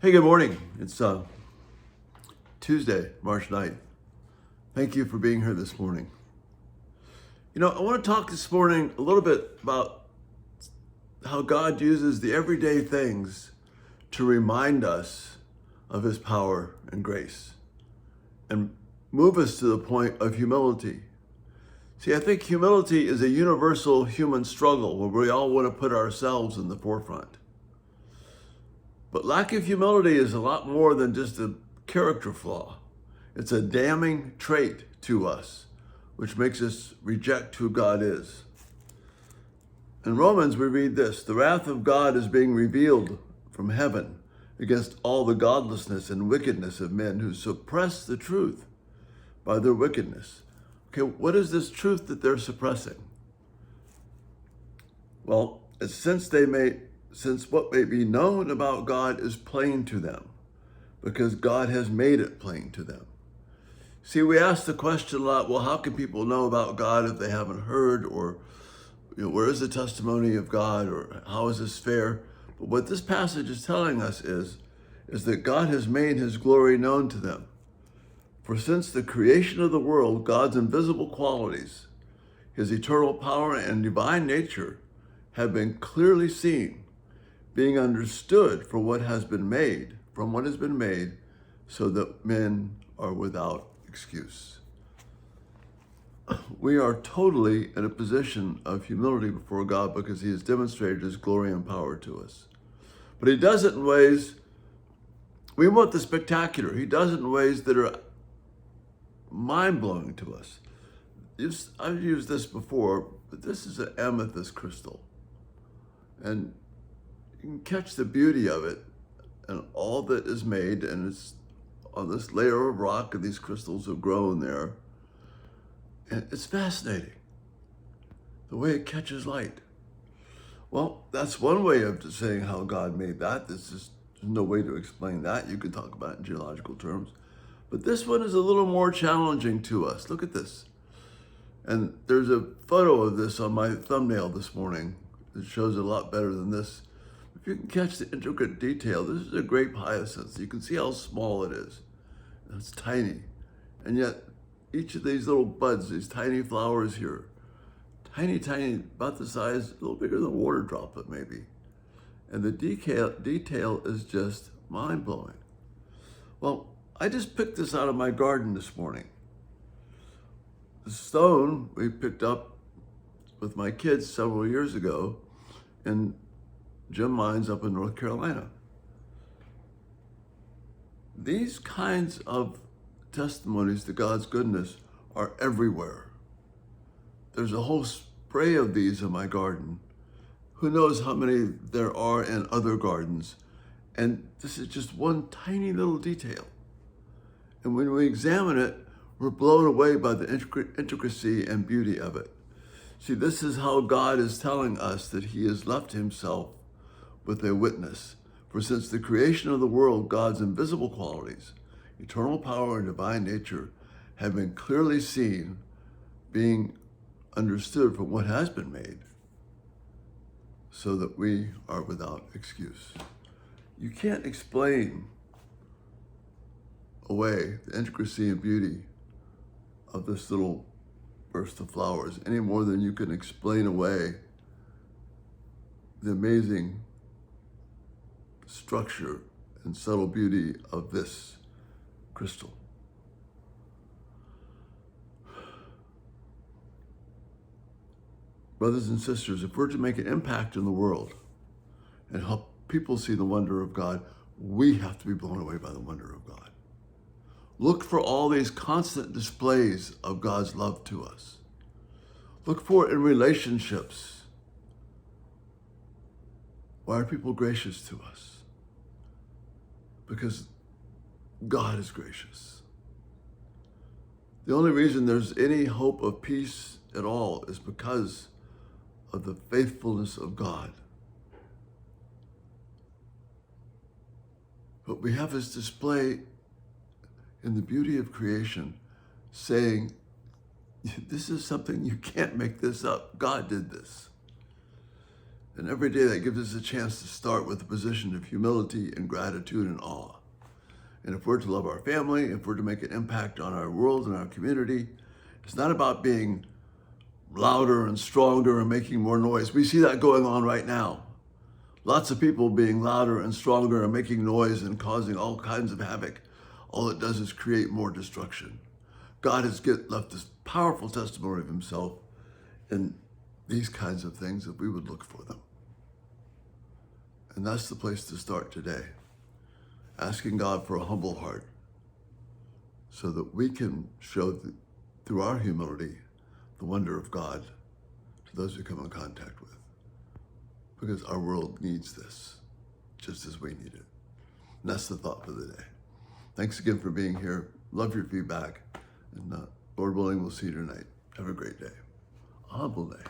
Hey, good morning. It's Tuesday, March 9th. Thank you for being here this morning. I want to talk this morning a little bit about how God uses the everyday things to remind us of his power and grace and move us to the point of humility. See, I think humility is a universal human struggle where we all want to put ourselves in the forefront. But lack of humility is a lot more than just a character flaw. It's a damning trait to us, which makes us reject who God is. In Romans, we read this: the wrath of God is being revealed from heaven against all the godlessness and wickedness of men who suppress the truth by their wickedness. Okay, what is this truth that they're suppressing? Well, it's since what may be known about God is plain to them, because God has made it plain to them. See, we ask the question a lot, well, how can people know about God if they haven't heard? Or, where is the testimony of God? Or how is this fair? But what this passage is telling us is that God has made his glory known to them. For since the creation of the world, God's invisible qualities, his eternal power and divine nature, have been clearly seen, being understood from what has been made, so that men are without excuse. We are totally in a position of humility before God because he has demonstrated his glory and power to us. But he does it in ways, we want the spectacular. He does it in ways that are mind-blowing to us. I've used this before, but this is an amethyst crystal. And you can catch the beauty of it and all that is made, and it's on this layer of rock, and these crystals have grown there. And it's fascinating, the way it catches light. Well, that's one way of saying how God made that. There's no way to explain that. You could talk about it in geological terms. But this one is a little more challenging to us. Look at this. And there's a photo of this on my thumbnail this morning. It shows it a lot better than this. If you can catch the intricate detail, this is a grape hyacinth. You can see how small it is. It's tiny. And yet, each of these little buds, these tiny flowers here, tiny, about the size, a little bigger than a water droplet maybe. And the detail is just mind-blowing. Well, I just picked this out of my garden this morning. The stone we picked up with my kids several years ago in Jim Mines up in North Carolina. These kinds of testimonies to God's goodness are everywhere. There's a whole spray of these in my garden. Who knows how many there are in other gardens? And this is just one tiny little detail. And when we examine it, we're blown away by the intricacy and beauty of it. See, this is how God is telling us that he has left himself with a witness. For since the creation of the world, God's invisible qualities, eternal power and divine nature, have been clearly seen, being understood from what has been made, so that we are without excuse. You can't explain away the intricacy and beauty of this little burst of flowers any more than you can explain away the amazing structure and subtle beauty of this crystal. Brothers and sisters, if we're to make an impact in the world and help people see the wonder of God, we have to be blown away by the wonder of God. Look for all these constant displays of God's love to us. Look for it in relationships. Why are people gracious to us? Because God is gracious. The only reason there's any hope of peace at all is because of the faithfulness of God. But we have this display in the beauty of creation saying, this is something you can't make this up. God did this. And every day that gives us a chance to start with a position of humility and gratitude and awe. And if we're to love our family, if we're to make an impact on our world and our community, it's not about being louder and stronger and making more noise. We see that going on right now. Lots of people being louder and stronger and making noise and causing all kinds of havoc. All it does is create more destruction. God has left this powerful testimony of himself in these kinds of things if we would look for them. And that's the place to start today. Asking God for a humble heart so that we can show through our humility the wonder of God to those we come in contact with. Because our world needs this, just as we need it. And that's the thought for the day. Thanks again for being here. Love your feedback. And Lord willing, we'll see you tonight. Have a great day. A humble day.